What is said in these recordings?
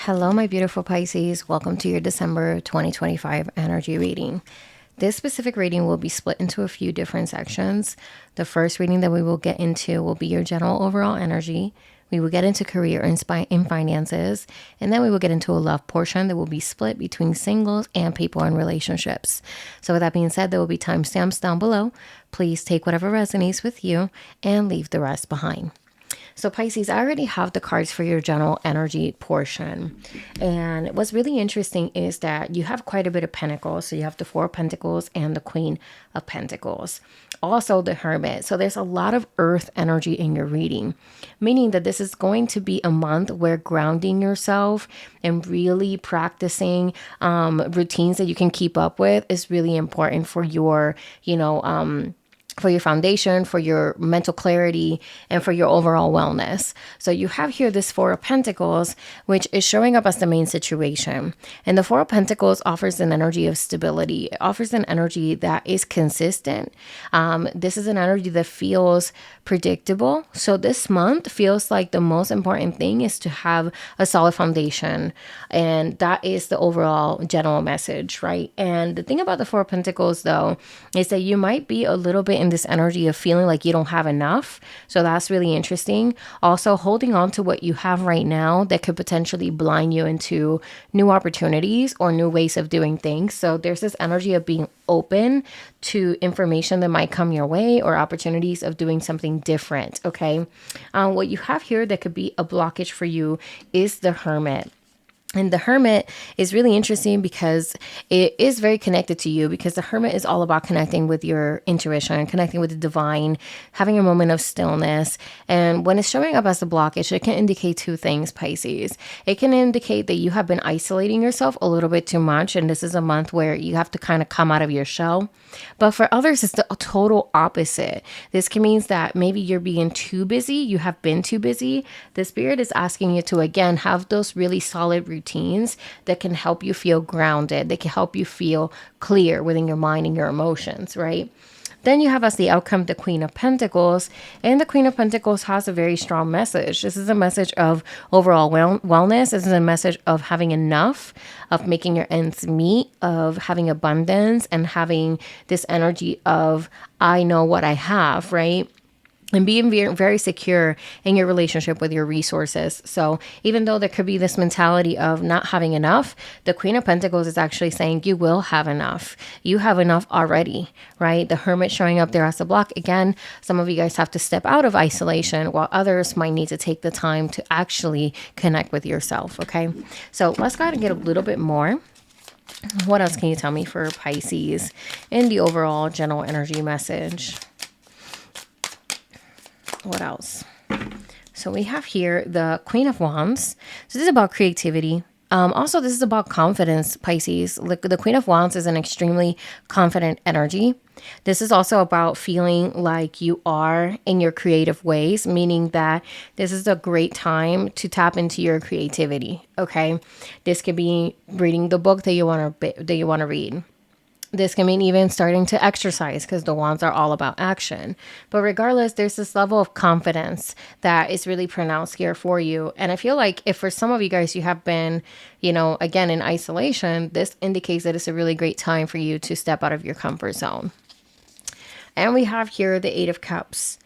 Hello, my beautiful Pisces. Welcome to your December 2025 energy reading. This specific reading will be split into a few different sections. The first reading that we will get into will be your general overall energy. We will get into career and finances, and then we will get into a love portion that will be split between singles and people in relationships. So with that being said, there will be timestamps down below. Please take whatever resonates with you and leave the rest behind. So Pisces, I already have the cards for your general energy portion. And what's really interesting is that you have quite a bit of pentacles. So you have the Four of Pentacles and the Queen of Pentacles. Also the Hermit. So there's a lot of earth energy in your reading, meaning that this is going to be a month where grounding yourself and really practicing routines that you can keep up with is really important for your, for your foundation, for your mental clarity, and for your overall wellness. So you have here this Four of Pentacles, which is showing up as the main situation. And the Four of Pentacles offers an energy of stability. It offers an energy that is consistent. This is an energy that feels predictable. So this month feels like the most important thing is to have a solid foundation. And that is the overall general message, right? And the thing about the Four of Pentacles, though, is that you might be a little bit in this energy of feeling like you don't have enough. So that's really interesting. Also, holding on to what you have right now that could potentially blind you into new opportunities or new ways of doing things. So there's this energy of being open to information that might come your way or opportunities of doing something different. Okay. What you have here that could be a blockage for you is the Hermit. And the Hermit is really interesting because it is very connected to you, because the Hermit is all about connecting with your intuition, connecting with the divine, having a moment of stillness. And when it's showing up as a blockage, it can indicate two things, Pisces. It can indicate that you have been isolating yourself a little bit too much. And this is a month where you have to kind of come out of your shell. But for others, it's the total opposite. This can mean that maybe you're being too busy. You have been too busy. The Spirit is asking you to, again, have those really solid routines that can help you feel grounded. They can help you feel clear within your mind and your emotions, right? Then you have as the outcome the Queen of Pentacles, and the Queen of Pentacles has a very strong message. This is a message of overall wellness. This is a message of having enough, of making your ends meet, of having abundance, and having this energy of, I know what I have, right? And being very, very secure in your relationship with your resources. So even though there could be this mentality of not having enough, the Queen of Pentacles is actually saying you will have enough. You have enough already, right? The Hermit showing up there as a block. Again, some of you guys have to step out of isolation, while others might need to take the time to actually connect with yourself, okay? So let's go ahead and get a little bit more. What else can you tell me for Pisces in the overall general energy message? What else? So we have here the Queen of Wands. So this is about creativity. Also, this is about confidence, Pisces. Like the Queen of Wands is an extremely confident energy. This is also about feeling like you are in your creative ways, meaning that this is a great time to tap into your creativity. Okay, this could be reading the book that you want to read. This can mean even starting to exercise, because the wands are all about action. But regardless, there's this level of confidence that is really pronounced here for you. And I feel like if for some of you guys, you have been, again, in isolation, this indicates that it's a really great time for you to step out of your comfort zone. And we have here the Eight of Cups.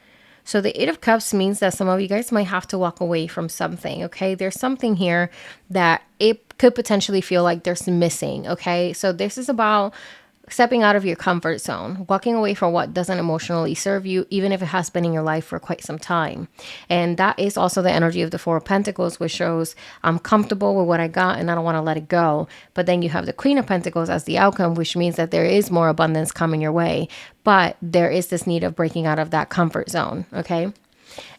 So the Eight of Cups means that some of you guys might have to walk away from something, okay? There's something here that it could potentially feel like there's missing, okay? So this is about stepping out of your comfort zone, walking away from what doesn't emotionally serve you, even if it has been in your life for quite some time. And that is also the energy of the Four of Pentacles, which shows I'm comfortable with what I got and I don't want to let it go. But then you have the Queen of Pentacles as the outcome, which means that there is more abundance coming your way. But there is this need of breaking out of that comfort zone, okay?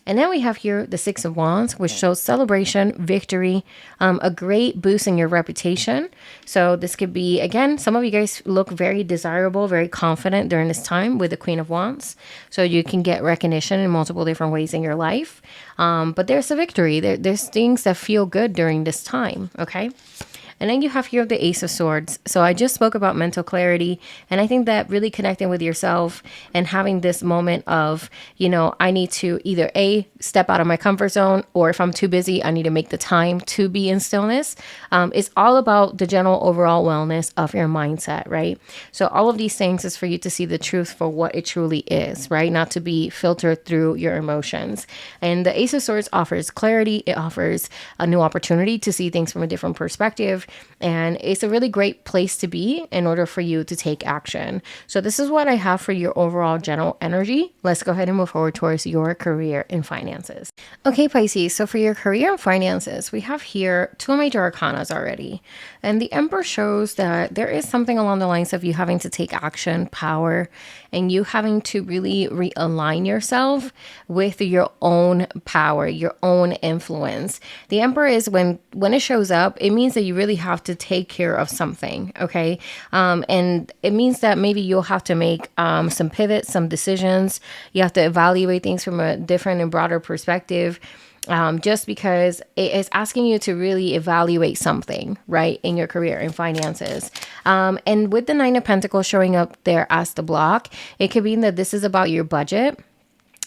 And then we have here the Six of Wands, which shows celebration, victory, a great boost in your reputation. So this could be, again, some of you guys look very desirable, very confident during this time with the Queen of Wands. So you can get recognition in multiple different ways in your life. But there's a victory. There's things that feel good during this time, okay? And then you have here the Ace of Swords. So I just spoke about mental clarity. And I think that really connecting with yourself and having this moment of, I need to either step out of my comfort zone, or if I'm too busy, I need to make the time to be in stillness. It's all about the general overall wellness of your mindset, right? So all of these things is for you to see the truth for what it truly is, right? Not to be filtered through your emotions. And the Ace of Swords offers clarity. It offers a new opportunity to see things from a different perspective. And it's a really great place to be in order for you to take action. So this is what I have for your overall general energy. Let's go ahead and move forward towards your career and finances. Okay, Pisces. So for your career and finances, we have here two major arcanas already. And the Emperor shows that there is something along the lines of you having to take action, power, and you having to really realign yourself with your own power, your own influence. The Emperor is when it shows up, it means that you really have to take care of something, okay? And it means that maybe you'll have to make some pivots, some decisions. You have to evaluate things from a different and broader perspective. Just because it is asking you to really evaluate something, right, in your career and finances. And with the Nine of Pentacles showing up there as the block, it could mean that this is about your budget.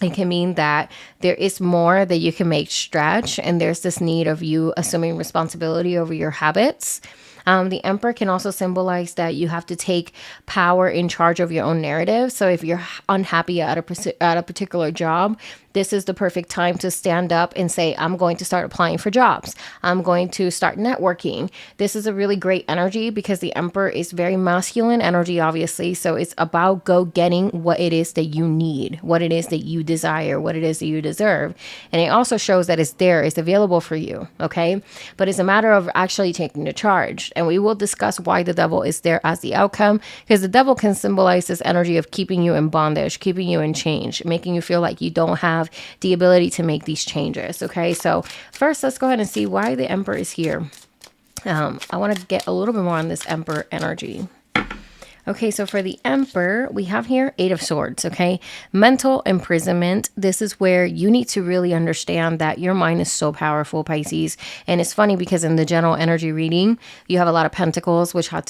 It can mean that there is more that you can make stretch, and there's this need of you assuming responsibility over your habits. The Emperor can also symbolize that you have to take power in charge of your own narrative. So if you're unhappy at a particular job, this is the perfect time to stand up and say, I'm going to start applying for jobs. I'm going to start networking. This is a really great energy because the Emperor is very masculine energy, obviously. So it's about go getting what it is that you need, what it is that you desire, what it is that you deserve. And it also shows that it's there, it's available for you. Okay. But it's a matter of actually taking the charge. And we will discuss why the devil is there as the outcome, because the devil can symbolize this energy of keeping you in bondage, keeping you in change, making you feel like you don't have the ability to make these changes. Okay, so first let's go ahead and see why the Emperor is here. I want to get a little bit more on this Emperor energy. Okay, so for the Emperor, we have here Eight of Swords, okay? Mental imprisonment. This is where you need to really understand that your mind is so powerful, Pisces. And it's funny because in the general energy reading, you have a lot of pentacles, which has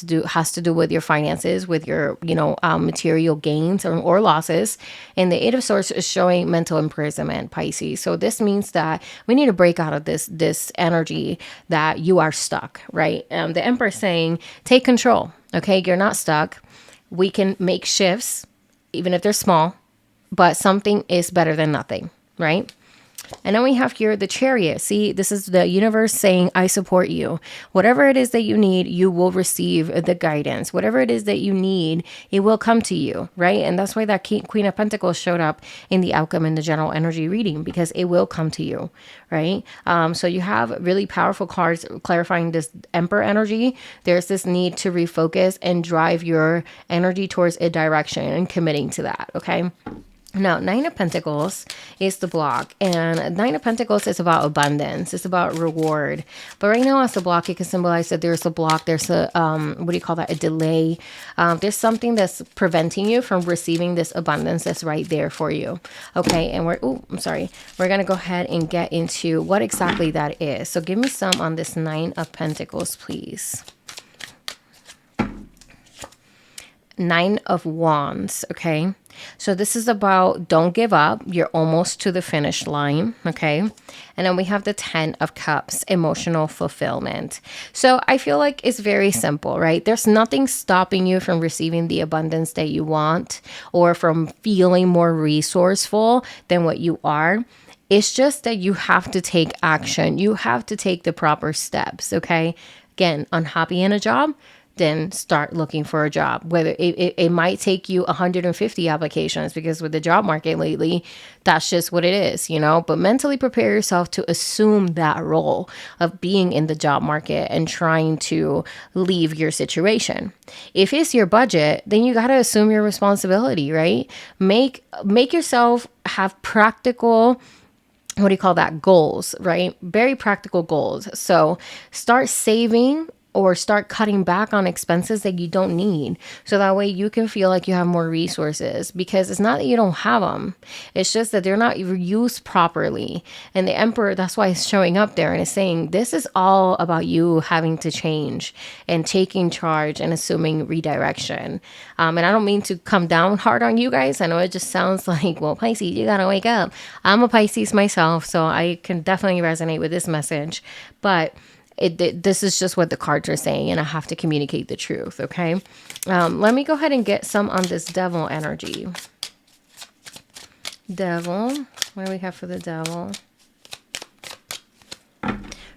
to do with your finances, with your, material gains or losses. And the Eight of Swords is showing mental imprisonment, Pisces. So this means that we need to break out of this energy that you are stuck, right? The Emperor is saying, take control. Okay, you're not stuck. We can make shifts, even if they're small, but something is better than nothing, right? And then we have here the Chariot. See, this is the universe saying, I support you. Whatever it is that you need, you will receive the guidance. Whatever it is that you need, it will come to you, right? And that's why that Queen of Pentacles showed up in the outcome in the general energy reading, because it will come to you, right? So you have really powerful cards clarifying this Emperor energy. There's this need to refocus and drive your energy towards a direction and committing to that, okay? Now, Nine of Pentacles is the block, and Nine of Pentacles is about abundance. It's about reward. But right now, as the block, it can symbolize that there's a block. There's a, a delay. There's something that's preventing you from receiving this abundance that's right there for you. Okay, and we're going to go ahead and get into what exactly that is. So give me some on this Nine of Pentacles, please. Nine of Wands, okay? So this is about don't give up. You're almost to the finish line, okay? And then we have the 10 of Cups, emotional fulfillment. So I feel like it's very simple, right? There's nothing stopping you from receiving the abundance that you want or from feeling more resourceful than what you are. It's just that you have to take action. You have to take the proper steps, okay? Again, unhappy in a job, then start looking for a job. Whether it might take you 150 applications, because with the job market lately, that's just what it is, but mentally prepare yourself to assume that role of being in the job market and trying to leave your situation. If it's your budget, then you got to assume your responsibility, right? Make yourself have practical, goals, right? Very practical goals. So start saving or start cutting back on expenses that you don't need. So that way you can feel like you have more resources, because it's not that you don't have them. It's just that they're not used properly. And the Emperor, that's why it's showing up there and is saying, this is all about you having to change and taking charge and assuming redirection. And I don't mean to come down hard on you guys. I know it just sounds like, well, Pisces, you got to wake up. I'm a Pisces myself, so I can definitely resonate with this message. But this is just what the cards are saying, and I have to communicate the truth, okay? Let me go ahead and get some on this Devil energy. Devil. What do we have for the Devil?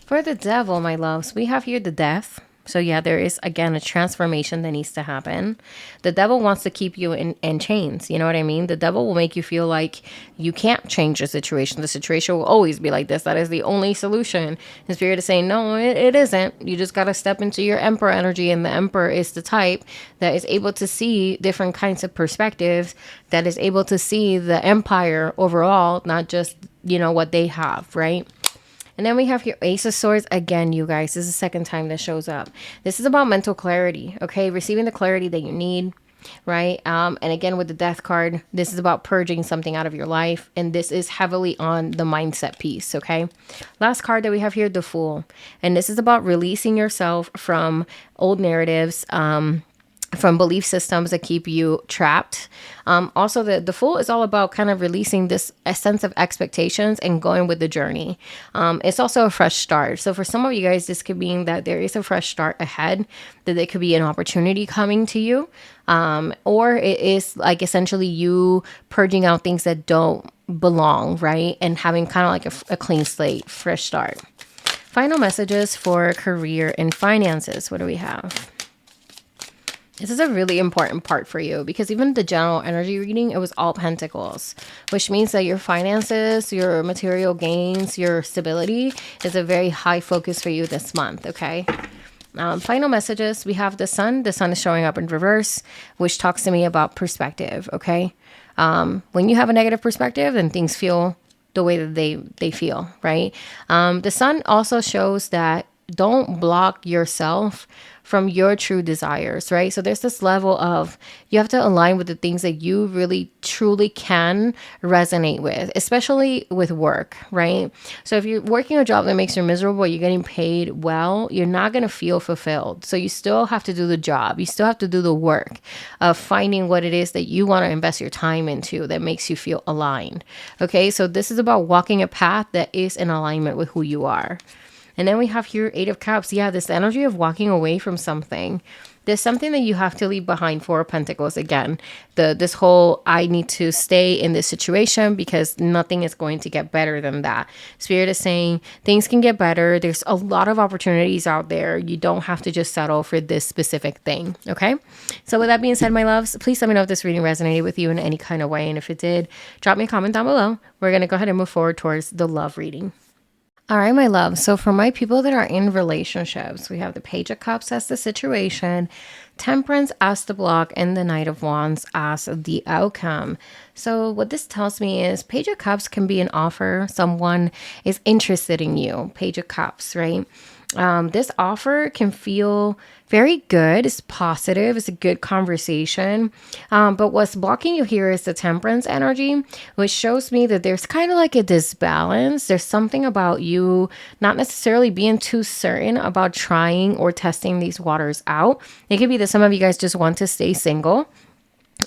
For the Devil, my loves, we have here the Death. So yeah, there is, again, a transformation that needs to happen. The devil wants to keep you in chains. You know what I mean? The devil will make you feel like you can't change the situation. The situation will always be like this. That is the only solution. And Spirit is saying, no, it isn't. You just got to step into your Emperor energy. And the Emperor is the type that is able to see different kinds of perspectives, that is able to see the empire overall, not just, what they have, right? And then we have your Ace of Swords. Again, you guys, this is the second time this shows up. This is about mental clarity, okay? Receiving the clarity that you need, right? And again, with the Death card, this is about purging something out of your life. And this is heavily on the mindset piece, okay? Last card that we have here, the Fool. And this is about releasing yourself from old narratives, from belief systems that keep you trapped. Also, the Fool is all about kind of releasing a sense of expectations and going with the journey. It's also a fresh start. So for some of you guys, this could mean that there is a fresh start ahead, that there could be an opportunity coming to you. Or it is like essentially you purging out things that don't belong, right? And having kind of like a clean slate, fresh start. Final messages for career and finances. What do we have? This is a really important part for you, because even the general energy reading, it was all pentacles, which means that your finances, your material gains, your stability is a very high focus for you this month, okay? Final messages, we have the Sun. The Sun is showing up in reverse, which talks to me about perspective, okay? When you have a negative perspective, then things feel the way that they feel, right? The Sun also shows that don't block yourself from your true desires, right? So there's this level of, you have to align with the things that you really truly can resonate with, especially with work, right? So if you're working a job that makes you miserable, you're getting paid well, you're not going to feel fulfilled. So you still have to do the job. You still have to do the work of finding what it is that you want to invest your time into that makes you feel aligned. Okay, so this is about walking a path that is in alignment with who you are. And then we have here 8 of Cups. Yeah, this energy of walking away from something. There's something that you have to leave behind. 4 of Pentacles. Again, this whole, I need to stay in this situation because nothing is going to get better than that. Spirit is saying things can get better. There's a lot of opportunities out there. You don't have to just settle for this specific thing. Okay. So with that being said, my loves, please let me know if this reading resonated with you in any kind of way. And if it did, drop me a comment down below. We're going to go ahead and move forward towards the love reading. All right, my love. So for my people that are in relationships, we have the Page of Cups as the situation, Temperance as the block, and the Knight of Wands as the outcome. So what this tells me is Page of Cups can be an offer. Someone is interested in you. Page of Cups, right? This offer can feel very good. It's positive. It's a good conversation. But what's blocking you here is the Temperance energy, which shows me that there's kind of like a disbalance. There's something about you not necessarily being too certain about trying or testing these waters out. It could be that some of you guys just want to stay single.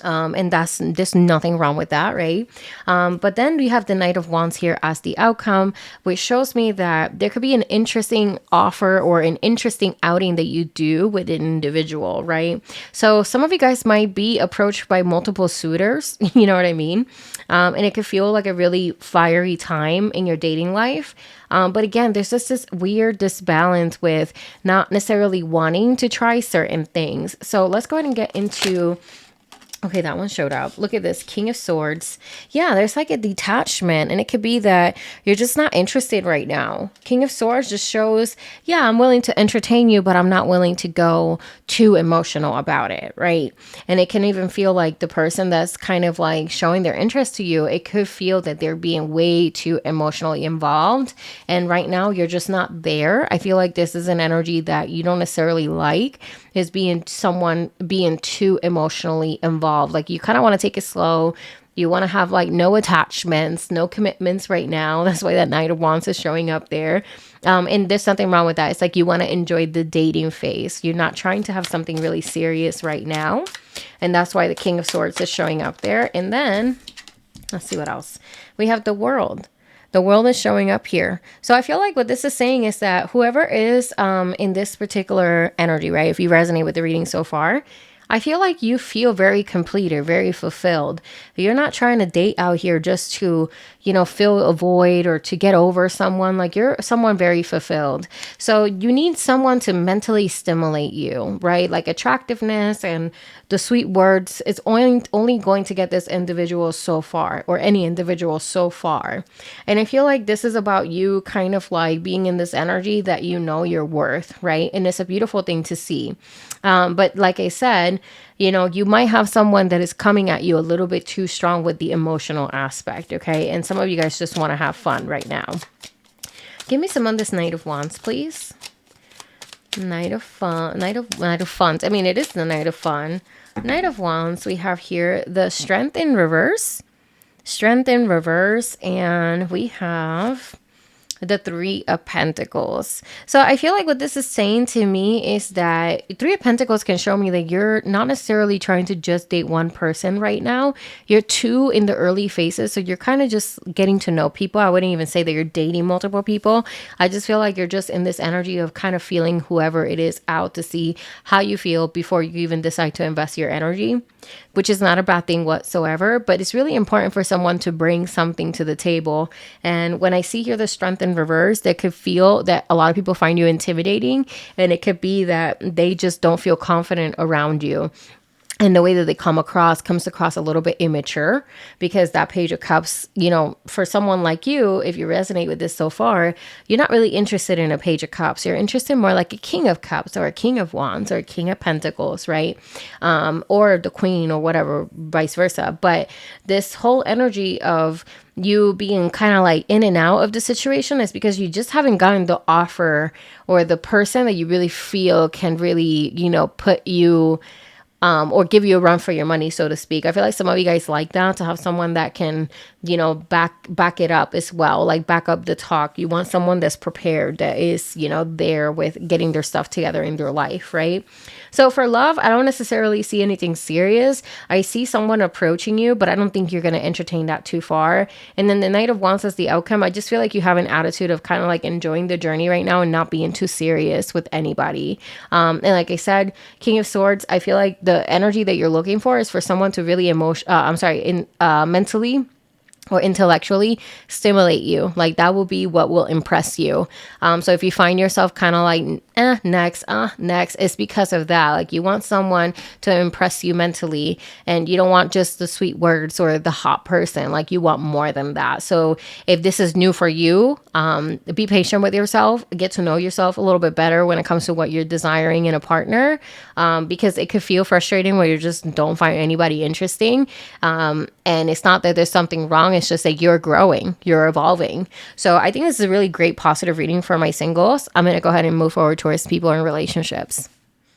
And there's nothing wrong with that, right? But then we have the Knight of Wands here as the outcome, which shows me that there could be an interesting offer or an interesting outing that you do with an individual, right? So some of you guys might be approached by multiple suitors, you know what I mean? And it could feel like a really fiery time in your dating life. But again, there's just this weird disbalance with not necessarily wanting to try certain things. So let's go ahead and get into Okay, that one showed up. Look at this, King of Swords. Yeah, there's like a detachment, and it could be that you're just not interested right now. King of Swords just shows, yeah, I'm willing to entertain you, but I'm not willing to go too emotional about it, right? And it can even feel like the person that's kind of like showing their interest to you, it could feel that they're being way too emotionally involved. And right now, you're just not there. I feel like this is an energy that you don't necessarily like, is being someone being too emotionally involved. Like you kind of want to take it slow. You want to have like no attachments, no commitments right now. That's why that Knight of Wands is showing up there. And there's nothing wrong with that. It's like you want to enjoy the dating phase. You're not trying to have something really serious right now. And that's why the King of Swords is showing up there. And then let's see what else. We have the World. The World is showing up here. So I feel like what this is saying is that whoever is in this particular energy, right? If you resonate with the reading so far, I feel like you feel very complete or very fulfilled. You're not trying to date out here just to, fill a void or to get over someone. Like you're someone very fulfilled. So you need someone to mentally stimulate you, right? Like attractiveness and the sweet words. It's only going to get this individual so far, or any individual so far. And I feel like this is about you kind of like being in this energy that you know your worth, right? And it's a beautiful thing to see. But like I said, you might have someone that is coming at you a little bit too strong with the emotional aspect, okay? And some of you guys just want to have fun right now. Give me some on this Knight of Wands, please. Knight of Funds. I mean, it is the Knight of Fun. Knight of Wands, we have here the Strength in reverse. Strength in reverse, and we have the Three of Pentacles. So I feel like what this is saying to me is that Three of Pentacles can show me that you're not necessarily trying to just date one person right now. You're two in the early phases, so you're kind of just getting to know people. I wouldn't even say that you're dating multiple people. I just feel like you're just in this energy of kind of feeling whoever it is out to see how you feel before you even decide to invest your energy, which is not a bad thing whatsoever, but it's really important for someone to bring something to the table. And when I see here the Strength in reverse, that could feel that a lot of people find you intimidating, and it could be that they just don't feel confident around you. And the way that they comes across a little bit immature, because that Page of Cups, for someone like you, if you resonate with this so far, you're not really interested in a Page of Cups. You're interested more like a King of Cups or a King of Wands or a King of Pentacles, right? Or the Queen or whatever, vice versa. But this whole energy of you being kind of like in and out of the situation is because you just haven't gotten the offer or the person that you really feel can really, put you or give you a run for your money, so to speak. I feel like some of you guys like that, to have someone that can, back it up as well, like back up the talk. You want someone that's prepared, that is, there with getting their stuff together in their life, right? So for love, I don't necessarily see anything serious. I see someone approaching you, but I don't think you're going to entertain that too far. And then the Knight of Wands as the outcome, I just feel like you have an attitude of kind of like enjoying the journey right now and not being too serious with anybody. And like I said, King of Swords, I feel like the energy that you're looking for is for someone to really mentally or intellectually stimulate you. Like that will be what will impress you. So if you find yourself kind of like next, it's because of that. Like you want someone to impress you mentally, and you don't want just the sweet words or the hot person. Like you want more than that. So if this is new for you, be patient with yourself, get to know yourself a little bit better when it comes to what you're desiring in a partner, because it could feel frustrating where you just don't find anybody interesting. And it's not that there's something wrong. It's just that you're growing, you're evolving. So I think this is a really great positive reading for my singles. I'm going to go ahead and move forward towards people in relationships.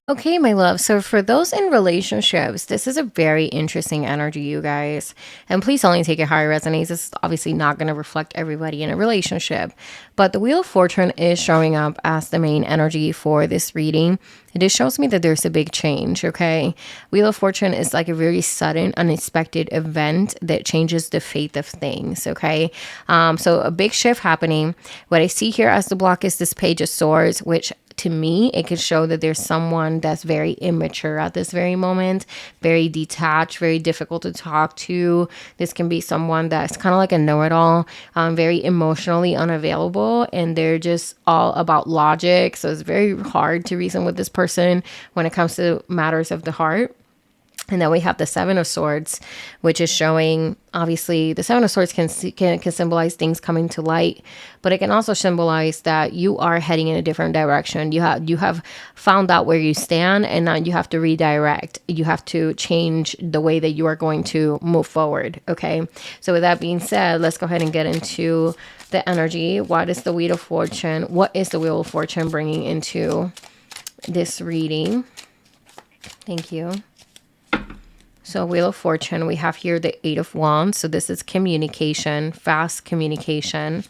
Okay, my love. So for those in relationships, this is a very interesting energy, you guys. And please only take it how it resonates. This is obviously not going to reflect everybody in a relationship. But the Wheel of Fortune is showing up as the main energy for this reading. It just shows me that there's a big change, okay? Wheel of Fortune is like a very sudden, unexpected event that changes the fate of things, okay? So a big shift happening. What I see here as the block is this Page of Swords, which to me, it could show that there's someone that's very immature at this very moment, very detached, very difficult to talk to. This can be someone that's kind of like a know-it-all, very emotionally unavailable, and they're just all about logic. So it's very hard to reason with this person when it comes to matters of the heart. And then we have the Seven of Swords, which is showing, obviously, the Seven of Swords can symbolize things coming to light, but it can also symbolize that you are heading in a different direction. You have found out where you stand, and now you have to redirect. You have to change the way that you are going to move forward. Okay. So with that being said, let's go ahead and get into the energy. What is the Wheel of Fortune? What is the Wheel of Fortune bringing into this reading? Thank you. So Wheel of Fortune, we have here the Eight of Wands. So this is communication, fast communication.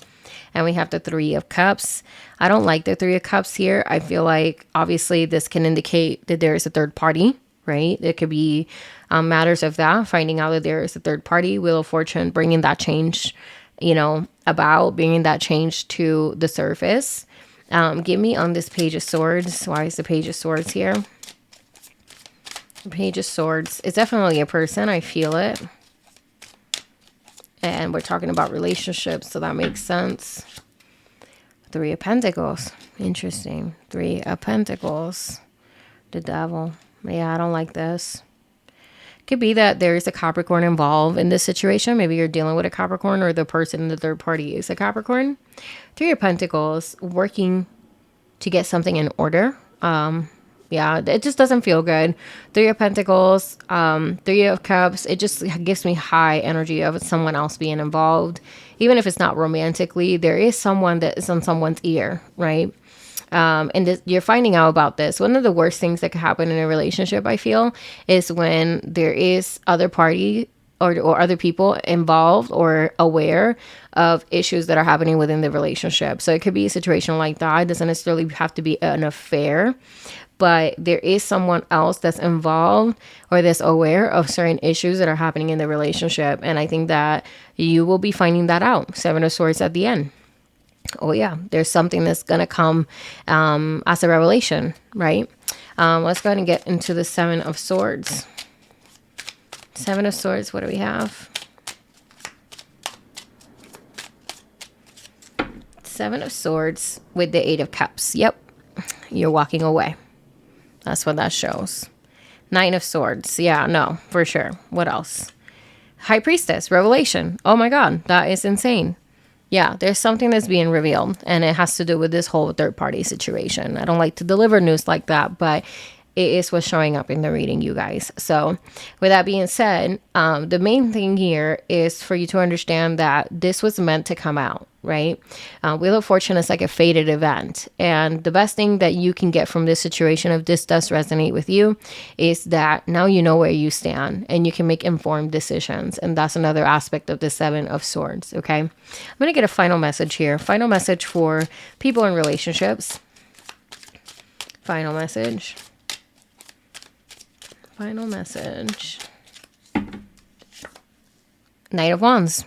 And we have the Three of Cups. I don't like the Three of Cups here. I feel like obviously this can indicate that there is a third party, right? It could be matters of that, finding out that there is a third party. Wheel of Fortune, bringing that change, about bringing that change to the surface. Give me on this Page of Swords. Why is the Page of Swords here? Page of Swords. It's definitely a person. I feel it. And we're talking about relationships, so that makes sense. Three of Pentacles. Interesting. Three of Pentacles. The Devil. Yeah, I don't like this. Could be that there is a Capricorn involved in this situation. Maybe you're dealing with a Capricorn, or the person in the third party is a Capricorn. Three of Pentacles. Working to get something in order. Yeah, it just doesn't feel good. Three of Pentacles, Three of Cups. It just gives me high energy of someone else being involved. Even if it's not romantically, there is someone that is on someone's ear, right? And you're finding out about this. One of the worst things that could happen in a relationship, I feel, is when there is other party or other people involved or aware of issues that are happening within the relationship. So it could be a situation like that. It doesn't necessarily have to be an affair, but there is someone else that's involved or that's aware of certain issues that are happening in the relationship. And I think that you will be finding that out. Seven of Swords at the end. Oh yeah, there's something that's going to come as a revelation, right? Let's go ahead and get into the Seven of Swords. Seven of Swords, what do we have? Seven of Swords with the Eight of Cups. Yep, you're walking away. That's what that shows. Nine of Swords. Yeah, no, for sure. What else? High Priestess, Revelation. Oh my God, that is insane. Yeah, there's something that's being revealed, and it has to do with this whole third party situation. I don't like to deliver news like that, but it is what's showing up in the reading, you guys. So with that being said, the main thing here is for you to understand that this was meant to come out, right? Wheel of Fortune is like a fated event. And the best thing that you can get from this situation, if this does resonate with you, is that now you know where you stand and you can make informed decisions. And that's another aspect of the Seven of Swords, okay? I'm going to get a final message here. Final message for people in relationships. Final message. Final message. Knight of Wands.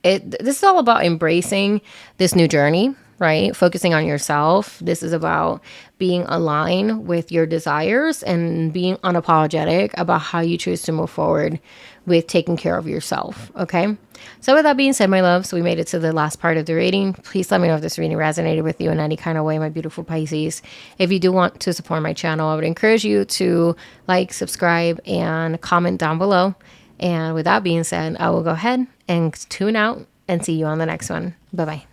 This is all about embracing this new journey, right? Focusing on yourself. This is about being aligned with your desires and being unapologetic about how you choose to move forward with taking care of yourself, okay? So with that being said, my loves, we made it to the last part of the reading. Please let me know if this reading resonated with you in any kind of way, my beautiful Pisces. If you do want to support my channel, I would encourage you to like, subscribe, and comment down below. And with that being said, I will go ahead and tune out and see you on the next one. Bye-bye.